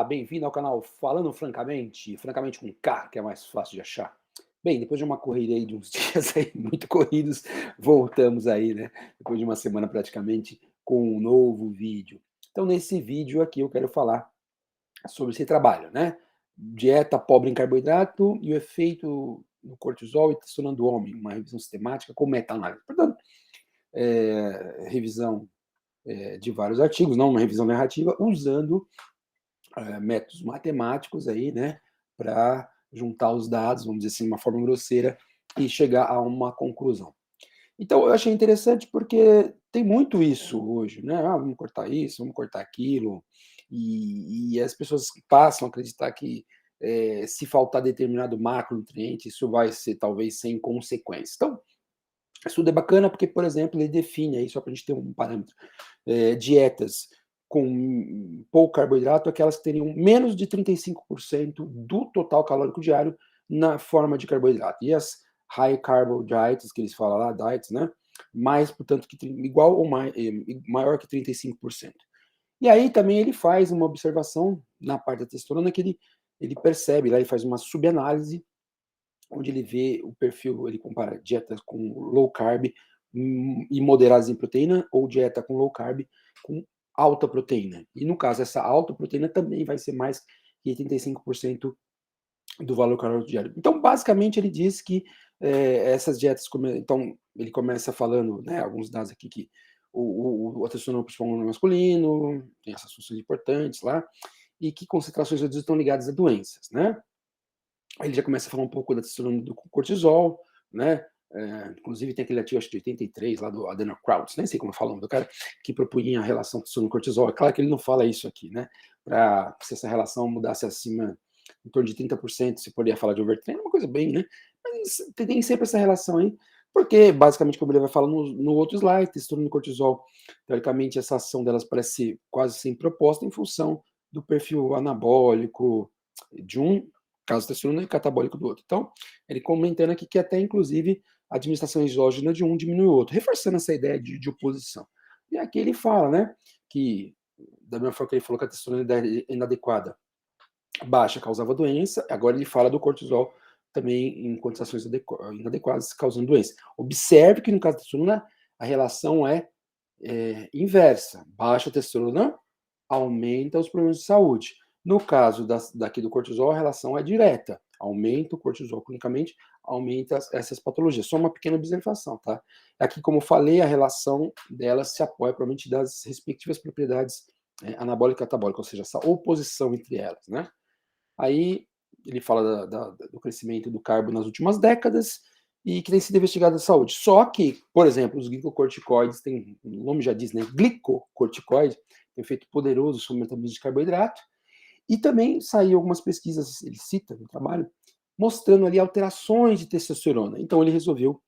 Bem-vindo ao canal Falando Francamente, francamente com K, que é mais fácil de achar. Bem, depois de uma correria aí de uns dias aí muito corridos, voltamos aí, né, depois de uma semana praticamente, com um novo vídeo. Então, nesse vídeo aqui eu quero falar sobre esse trabalho, né, dieta pobre em carboidrato e o efeito no cortisol e testosterona do homem, uma revisão sistemática com meta-análise. Portanto, revisão, de vários artigos, não uma revisão narrativa, usando métodos matemáticos aí, né, para juntar os dados, vamos dizer assim, de uma forma grosseira, e chegar a uma conclusão. Então, eu achei interessante porque tem muito isso hoje, né? Vamos cortar isso, vamos cortar aquilo, e as pessoas passam a acreditar que se faltar determinado macronutriente, isso vai ser talvez sem consequência. Então, o estudo é bacana porque, por exemplo, ele define aí, só para a gente ter um parâmetro, dietas com pouco carboidrato, aquelas que teriam menos de 35% do total calórico diário na forma de carboidrato. E as high carbo diets, que eles falam lá, diets, né? Mais, portanto, que igual ou maior que 35%. E aí também ele faz uma observação na parte da testosterona que ele percebe, lá ele faz uma subanálise onde ele vê o perfil, ele compara dietas com low carb e moderadas em proteína, ou dieta com low carb com alta proteína. E no caso, essa alta proteína também vai ser mais que 85% do valor calórico diário. Então, basicamente, ele diz que essas dietas, então, ele começa falando, né, alguns dados aqui que a testosterona principalmente no masculino, tem essas funções importantes lá, e que concentrações reduzidas estão ligadas a doenças, né? Aí ele já começa a falar um pouco da testosterona do cortisol, né? Inclusive tem aquele artigo, acho que de 83, lá do Adenokrauts, nem sei como fala o nome do cara, que propunha a relação testosterona-cortisol. É claro que ele não fala isso aqui, né? Para se essa relação mudasse acima, em torno de 30%, se poderia falar de overtraining, uma coisa bem, né? Mas tem sempre essa relação aí, porque basicamente, como ele vai falar no outro slide, testosterona e cortisol, teoricamente essa ação delas parece quase sem proposta em função do perfil anabólico de um caso testosterona e catabólico do outro. Então, ele comentando aqui que até, inclusive, a administração exógena de um diminui o outro, reforçando essa ideia de oposição. E aqui ele fala, né, que, da mesma forma que ele falou que a testosterona inadequada baixa causava doença, agora ele fala do cortisol também em concentrações inadequadas causando doença. Observe que no caso da testosterona, a relação inversa. Baixa testosterona aumenta os problemas de saúde. No caso daqui do cortisol, a relação é direta. Aumenta o cortisol cronicamente, aumenta essas patologias. Só uma pequena observação, tá? Aqui, como eu falei, a relação delas se apoia provavelmente das respectivas propriedades anabólica e catabólica, ou seja, essa oposição entre elas, né? Aí ele fala do crescimento do carbo nas últimas décadas e que tem sido investigado na saúde. Só que, por exemplo, os glicocorticoides, o nome já diz, né? Glicocorticoide, tem efeito poderoso sobre o metabolismo de carboidrato. E também saiu algumas pesquisas, ele cita no trabalho, mostrando ali alterações de testosterona. Então ele resolveu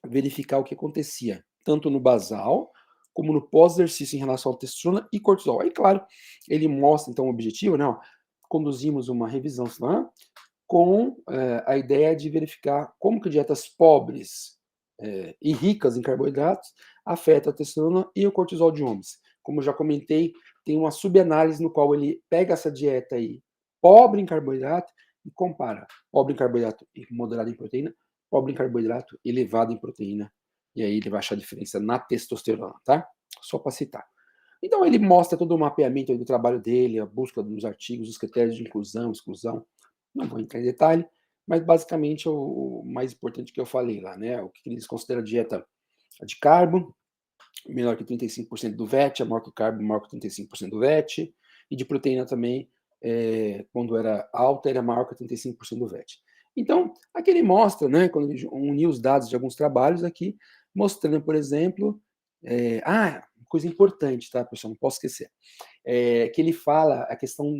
verificar o que acontecia, tanto no basal como no pós-exercício em relação à testosterona e cortisol. Aí, claro, ele mostra então o objetivo, né? Ó, conduzimos uma revisão lá com a ideia de verificar como que dietas pobres e ricas em carboidratos afetam a testosterona e o cortisol de homens. Como eu já comentei, tem uma subanálise no qual ele pega essa dieta aí, pobre em carboidrato, e compara pobre em carboidrato e moderado em proteína, pobre em carboidrato, elevado em proteína. E aí ele vai achar a diferença na testosterona, tá? Só para citar. Então ele mostra todo o mapeamento aí do trabalho dele, a busca dos artigos, os critérios de inclusão, exclusão. Não vou entrar em detalhe, mas basicamente o mais importante que eu falei lá, né? O que eles consideram dieta de carbo, menor que 35% do VET, a maior que o carbo, maior que 35% do VET, e de proteína também, quando era alta, era maior que 35% do VET. Então, aqui ele mostra, né, quando ele uniu os dados de alguns trabalhos aqui, mostrando, por exemplo, coisa importante, tá, pessoal, não posso esquecer, que ele fala, a questão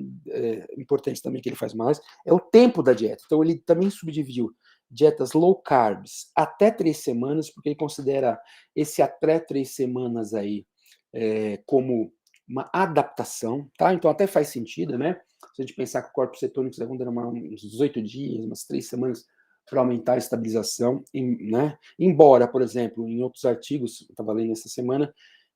importante também que ele faz mais, é o tempo da dieta. Então, ele também subdividiu dietas low carbs até 3 semanas, porque ele considera esse até 3 semanas aí como uma adaptação, tá? Então, até faz sentido, né? Se a gente pensar que o corpo cetônico vai demorar uns 18 dias, umas 3 semanas para aumentar a estabilização, né? Embora, por exemplo, em outros artigos, eu estava lendo essa semana,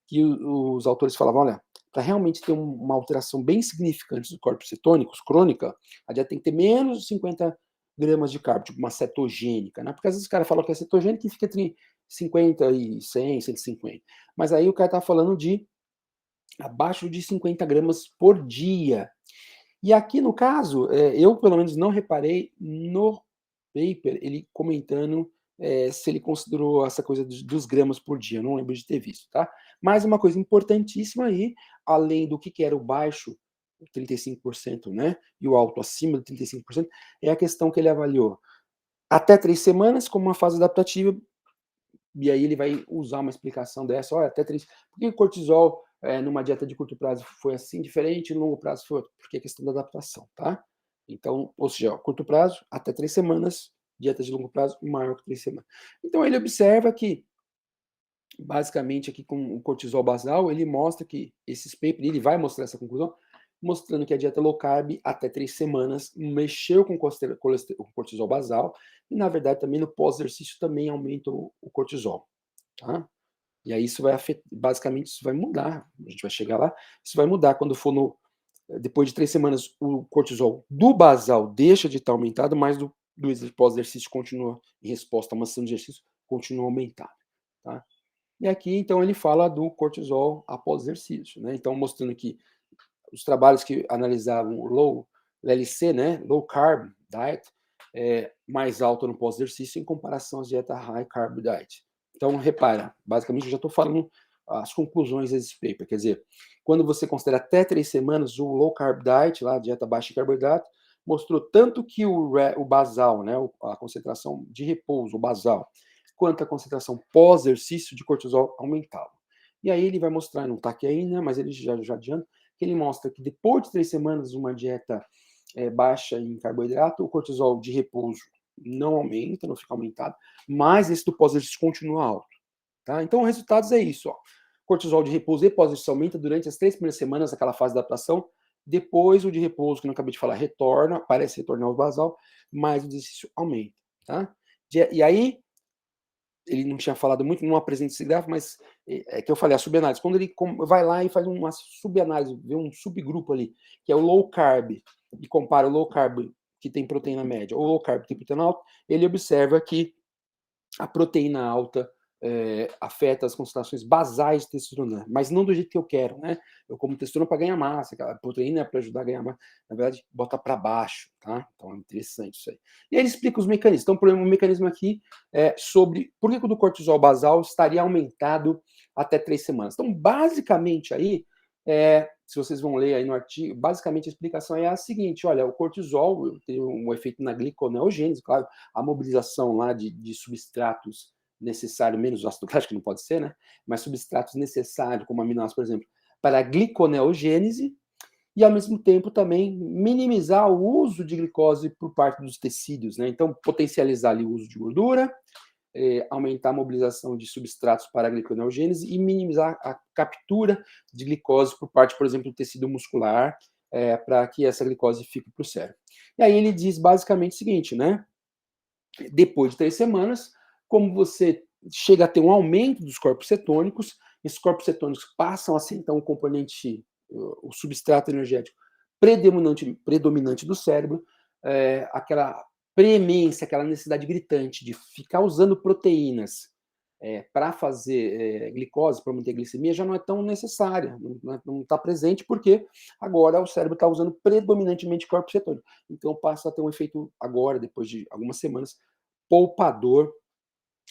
que os autores falavam, olha, para realmente ter uma alteração bem significante dos corpos cetônicos, crônica, a dieta tem que ter menos de 50 gramas de carbo, tipo uma cetogênica, né? Porque às vezes o cara fala que é cetogênica e fica entre 50 e 100, 150. Mas aí o cara tá falando de abaixo de 50 gramas por dia. E aqui no caso, eu pelo menos não reparei no paper ele comentando se ele considerou essa coisa dos gramas por dia, eu não lembro de ter visto, tá? Mas uma coisa importantíssima aí, além do que era o baixo, 35%, né, e o alto acima de 35%, é a questão que ele avaliou até 3 semanas como uma fase adaptativa, e aí ele vai usar uma explicação dessa, olha, até 3, por que o cortisol numa dieta de curto prazo foi assim diferente, no longo prazo foi outro? Porque é questão da adaptação, tá? Então, ou seja, ó, curto prazo, até 3 semanas, dieta de longo prazo, maior que 3 semanas. Então ele observa que, basicamente aqui com o cortisol basal, ele mostra que esses papers, ele vai mostrar essa conclusão, mostrando que a dieta low carb até 3 semanas mexeu com o cortisol basal, e na verdade também no pós-exercício também aumenta o cortisol, tá? E aí isso vai afetar, basicamente isso vai mudar, a gente vai chegar lá, isso vai mudar quando for depois de 3 semanas o cortisol do basal deixa de estar aumentado, mas do pós-exercício continua, em resposta a uma sessão de exercício, continua aumentado, tá? E aqui então ele fala do cortisol após exercício, né? Então mostrando que os trabalhos que analisavam o low LC, né, low carb diet, mais alta no pós-exercício em comparação às dietas high carb diet. Então, repara, basicamente eu já estou falando as conclusões desse paper, quer dizer, quando você considera até 3 semanas o low carb diet, lá, dieta baixa em carboidrato, mostrou tanto que o basal, né, a concentração de repouso, o basal, quanto a concentração pós-exercício de cortisol aumentava. E aí ele vai mostrar, não está aqui ainda, mas ele já adianta, que ele mostra que depois de 3 semanas uma dieta baixa em carboidrato, o cortisol de repouso não aumenta, não fica aumentado, mas esse do pós-exercício continua alto. Tá? Então, os resultados é isso. Ó. Cortisol de repouso e pós-exercício aumenta durante as 3 primeiras semanas, aquela fase de adaptação. Depois, o de repouso, que eu não acabei de falar, retorna, parece retornar ao basal, mas o exercício aumenta. Tá? E aí, ele não tinha falado muito, não apresenta esse gráfico, mas é que eu falei, a subanálise. Quando ele vai lá e faz uma subanálise, vê um subgrupo ali, que é o low carb, e compara o low carb, que tem proteína média, ou low carb, que tem proteína alta, ele observa que a proteína alta afeta as concentrações basais de testosterona, mas não do jeito que eu quero, né? Eu como testosterona para ganhar massa, a proteína é para ajudar a ganhar massa, na verdade, bota para baixo, tá? Então é interessante isso aí. E aí ele explica os mecanismos. Então, o mecanismo aqui é sobre por que o do cortisol basal estaria aumentado até 3 semanas. Então, basicamente aí, se vocês vão ler aí no artigo, basicamente a explicação é a seguinte, olha, o cortisol tem um efeito na gliconeogênese, claro, a mobilização lá de substratos necessário, menos ácido glático, não pode ser, né? Mas substratos necessários, como aminoácidos, por exemplo, para a gliconeogênese, e ao mesmo tempo também minimizar o uso de glicose por parte dos tecidos, né? Então, potencializar ali o uso de gordura, aumentar a mobilização de substratos para a gliconeogênese e minimizar a captura de glicose por parte, por exemplo, do tecido muscular, para que essa glicose fique para o cérebro. E aí ele diz basicamente o seguinte, né? Depois de 3 semanas, como você chega a ter um aumento dos corpos cetônicos, esses corpos cetônicos passam a ser, então, o componente, o substrato energético predominante do cérebro, aquela premência, aquela necessidade gritante de ficar usando proteínas para fazer glicose, para manter a glicemia, já não é tão necessária, não está presente, porque agora o cérebro está usando predominantemente corpos cetônicos. Então passa a ter um efeito agora, depois de algumas semanas, poupador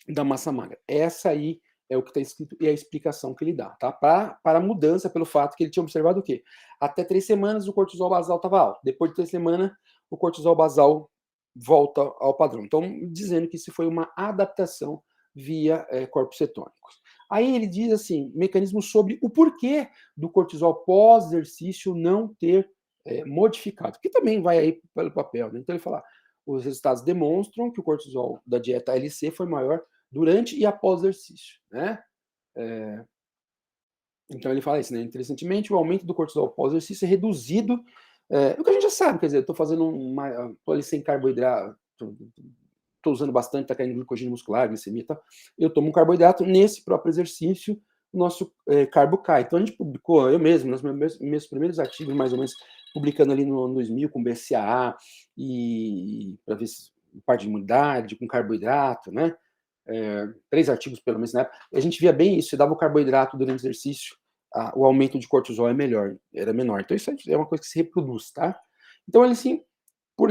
da massa magra. Essa aí é o que está escrito e a explicação que ele dá, tá? Para a mudança, pelo fato que ele tinha observado o quê? Até 3 semanas o cortisol basal estava alto. Depois de 3 semanas, o cortisol basal volta ao padrão. Então, dizendo que isso foi uma adaptação via corpos cetônicos. Aí ele diz assim, mecanismo sobre o porquê do cortisol pós-exercício não ter modificado, que também vai aí pelo papel, né? Então ele fala, os resultados demonstram que o cortisol da dieta LC foi maior durante e após o exercício, né? Então ele fala isso, né? Interessantemente, o aumento do cortisol após o exercício é reduzido, o que a gente já sabe, quer dizer, estou fazendo estou ali sem carboidrato, estou usando bastante, está caindo glicogênio muscular, glicemia e tal, eu tomo um carboidrato nesse próprio exercício, o nosso carbo cai. Então a gente publicou, eu mesmo, nos meus primeiros artigos, mais ou menos, publicando ali no ano 2000 com BCAA, e para ver se parte de imunidade, com carboidrato, né? 3 artigos pelo menos na época, e a gente via bem isso, você dava o carboidrato durante o exercício, o aumento de cortisol era menor. Então isso é uma coisa que se reproduz, tá? Então ele sim,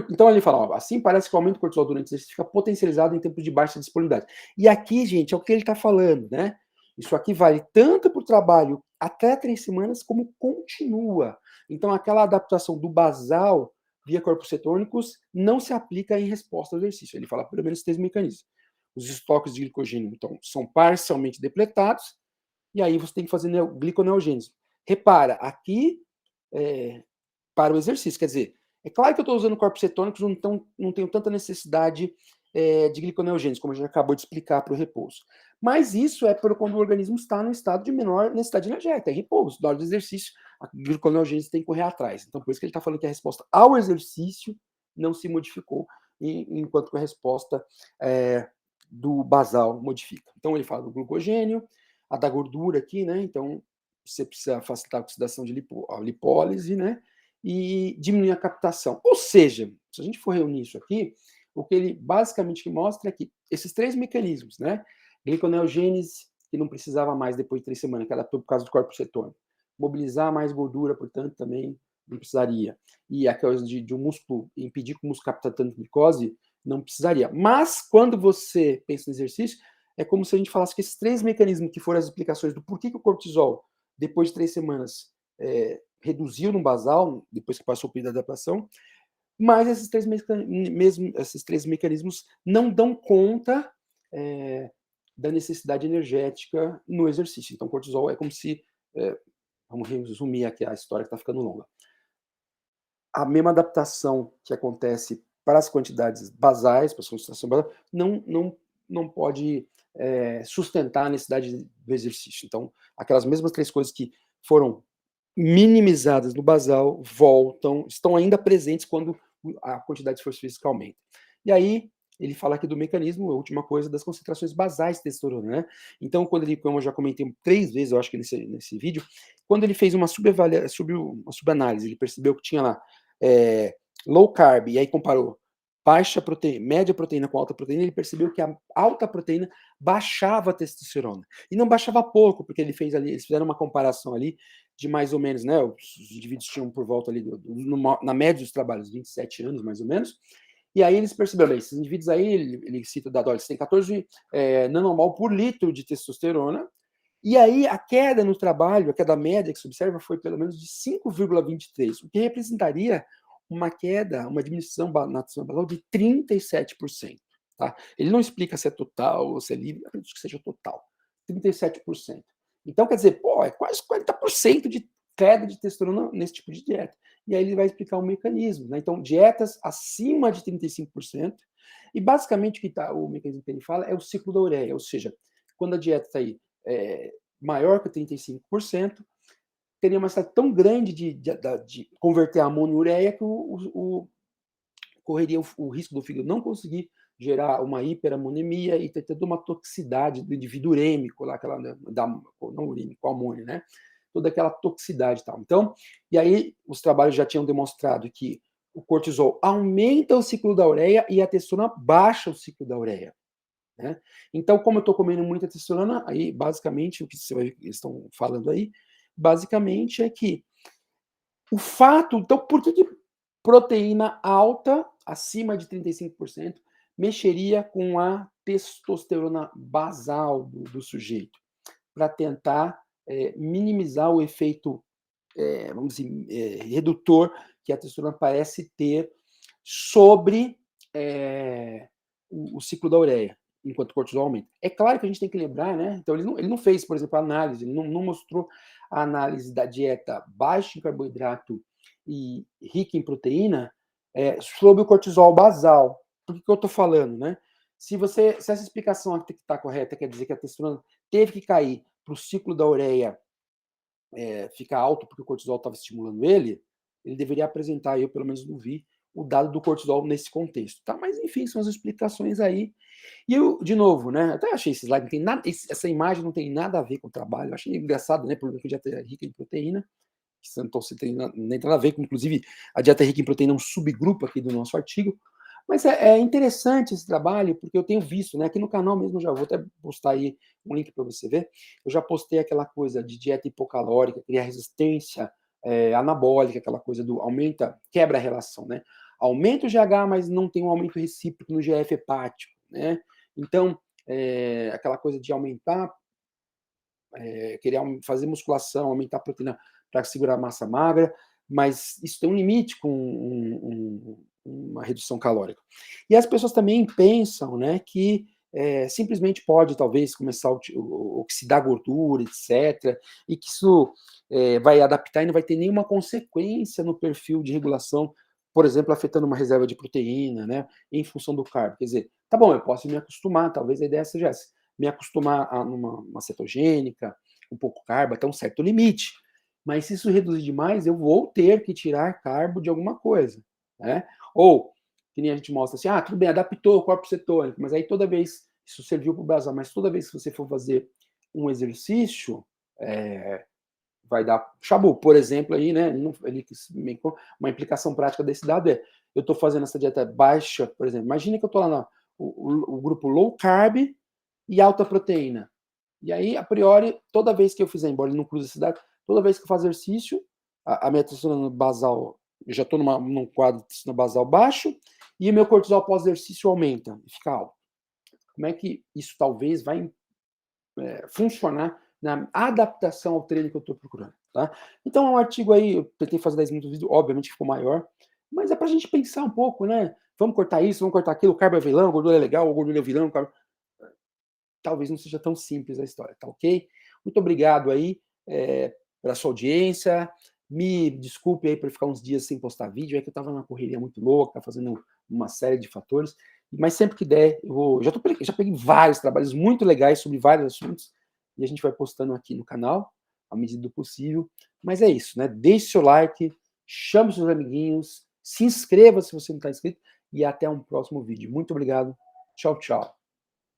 então ele fala, ó, assim parece que o aumento do cortisol durante o exercício fica potencializado em tempos de baixa disponibilidade. E aqui, gente, é o que ele está falando, né? Isso aqui vale tanto para o trabalho até 3 semanas, como continua. Então aquela adaptação do basal via corpos cetônicos não se aplica em resposta ao exercício. Ele fala pelo menos 3 mecanismos. Os estoques de glicogênio, então, são parcialmente depletados, e aí você tem que fazer gliconeogênese. Repara, aqui, para o exercício, quer dizer, é claro que eu estou usando corpos cetônicos, então não tenho tanta necessidade de gliconeogênese, como a gente acabou de explicar para o repouso. Mas isso é quando o organismo está no estado de menor necessidade energética, é repouso. Na hora do exercício, a gliconeogênese tem que correr atrás. Então, por isso que ele está falando que a resposta ao exercício não se modificou, enquanto que a resposta do basal modifica. Então, ele fala do glucogênio, a da gordura aqui, né? Então, você precisa facilitar a oxidação de a lipólise, né? E diminuir a captação. Ou seja, se a gente for reunir isso aqui, o que ele basicamente mostra é que esses 3 mecanismos, né? Gliconeogênese, que não precisava mais depois de 3 semanas, que era por causa do corpo cetônico. Mobilizar mais gordura, portanto, também não precisaria. E a coisa de um músculo, impedir que o músculo capte tanto glicose, não precisaria. Mas, quando você pensa no exercício, é como se a gente falasse que esses 3 mecanismos que foram as explicações do porquê que o cortisol, depois de 3 semanas, reduziu no basal, depois que passou o período de adaptação, mas esses três mecanismos não dão conta da necessidade energética no exercício. Então, o cortisol é como se, vamos resumir aqui a história que está ficando longa. A mesma adaptação que acontece para as quantidades basais, para a concentração basal, não pode sustentar a necessidade do exercício. Então, aquelas mesmas 3 coisas que foram minimizadas no basal voltam, estão ainda presentes quando a quantidade de esforço físico aumenta. E aí, ele fala aqui do mecanismo, a última coisa, das concentrações basais de testosterona, né? Então, quando ele, como eu já comentei 3 vezes, eu acho que nesse vídeo, quando ele fez uma subanálise, ele percebeu que tinha lá low carb, e aí comparou baixa proteína, média proteína com alta proteína, ele percebeu que a alta proteína baixava a testosterona. E não baixava pouco, porque eles fizeram uma comparação ali de mais ou menos, né? Os indivíduos tinham por volta ali, na média dos trabalhos, 27 anos, mais ou menos. E aí eles perceberam, esses indivíduos aí, ele cita o dado, olha, eles têm 14 nanomol por litro de testosterona, e aí a queda no trabalho, a queda média que se observa foi pelo menos de 5,23, o que representaria uma queda, uma diminuição na testosterona basal de 37%. Tá? Ele não explica se é total ou se é livre, eu acredito que seja total. 37%. Então, quer dizer, é quase 40% de queda de testosterona nesse tipo de dieta. E aí ele vai explicar o mecanismo. Né? Então, dietas acima de 35%, e basicamente o mecanismo que ele fala é o ciclo da ureia, ou seja, quando a dieta está aí maior que 35%, teria uma necessidade tão grande de converter amônio em ureia que correria o risco do fígado não conseguir gerar uma hiperamonemia e ter toda uma toxicidade do indivíduo urêmico, lá, não urêmico, amônio, né? Toda aquela toxicidade e tal. Então, e aí os trabalhos já tinham demonstrado que o cortisol aumenta o ciclo da ureia e a testosterona baixa o ciclo da ureia. Né? Então, como eu estou comendo muita testosterona, aí basicamente o que eles estão falando aí, basicamente é que o fato, então, por que proteína alta, acima de 35%, mexeria com a testosterona basal do sujeito? Para tentar minimizar o efeito, vamos dizer, redutor que a testosterona parece ter sobre o ciclo da ureia, enquanto o cortisol aumenta. É claro que a gente tem que lembrar, né? Então, ele não fez, por exemplo, a análise, ele não mostrou a análise da dieta baixa em carboidrato e rica em proteína sobre o cortisol basal. Por que eu estou falando, né? Se essa explicação aqui está correta, quer dizer que a testosterona teve que cair para o ciclo da ureia ficar alto porque o cortisol estava estimulando ele deveria apresentar, eu pelo menos não vi, o dado do cortisol nesse contexto, tá? Mas enfim, são as explicações aí. E eu, de novo, né, até achei esse slide, não tem nada, essa imagem não tem nada a ver com o trabalho, eu achei engraçado, né, porque a dieta é rica em proteína, então você tem nem nada a ver com, inclusive, a dieta rica em proteína é um subgrupo aqui do nosso artigo, mas é interessante esse trabalho, porque eu tenho visto, né, aqui no canal mesmo, já vou até postar aí um link para você ver, eu já postei aquela coisa de dieta hipocalórica, criar resistência anabólica, aquela coisa do aumenta, quebra a relação, né, aumenta o GH, mas não tem um aumento recíproco no GF hepático, né, então, aquela coisa de aumentar, querer fazer musculação, aumentar a proteína para segurar a massa magra, mas isso tem um limite com uma redução calórica. E as pessoas também pensam, né, que simplesmente pode, talvez, começar a oxidar gordura, etc., e que isso vai adaptar e não vai ter nenhuma consequência no perfil de regulação, por exemplo, afetando uma reserva de proteína, né, em função do carbo. Quer dizer, tá bom, eu posso me acostumar, talvez a ideia seja essa, me acostumar a numa cetogênica, um pouco carbo, até um certo limite. Mas se isso reduzir demais, eu vou ter que tirar carbo de alguma coisa, né? Ou, que nem a gente mostra assim, tudo bem, adaptou o corpo cetônico, mas aí toda vez, isso serviu para o basal, mas toda vez que você for fazer um exercício, vai dar chabu. Por exemplo, aí, né, uma implicação prática desse dado é, eu estou fazendo essa dieta baixa, por exemplo, imagina que eu estou lá no grupo low carb e alta proteína. E aí, a priori, toda vez que eu fizer, embora ele não cruze esse dado, toda vez que eu faço exercício, a minha testosterona basal, eu já estou num quadro de testosterona basal baixo, e o meu cortisol pós-exercício aumenta e fica alto. Como é que isso talvez vai funcionar na adaptação ao treino que eu estou procurando, tá? Então, é um artigo aí, eu tentei fazer 10 minutos de vídeo, obviamente ficou maior, mas é pra gente pensar um pouco, né? Vamos cortar isso, vamos cortar aquilo, o carbo é vilão, a gordura é legal, a gordura é vilão, o carbo... Talvez não seja tão simples a história, tá ok? Muito obrigado aí pela sua audiência. Me desculpe aí por ficar uns dias sem postar vídeo, é que eu estava numa correria muito louca, fazendo uma série de fatores, mas sempre que der, eu vou... Já peguei vários trabalhos muito legais sobre vários assuntos, e a gente vai postando aqui no canal, à medida do possível. Mas é isso, né? Deixe seu like, chame seus amiguinhos, se inscreva se você não está inscrito, e até um próximo vídeo. Muito obrigado. Tchau, tchau.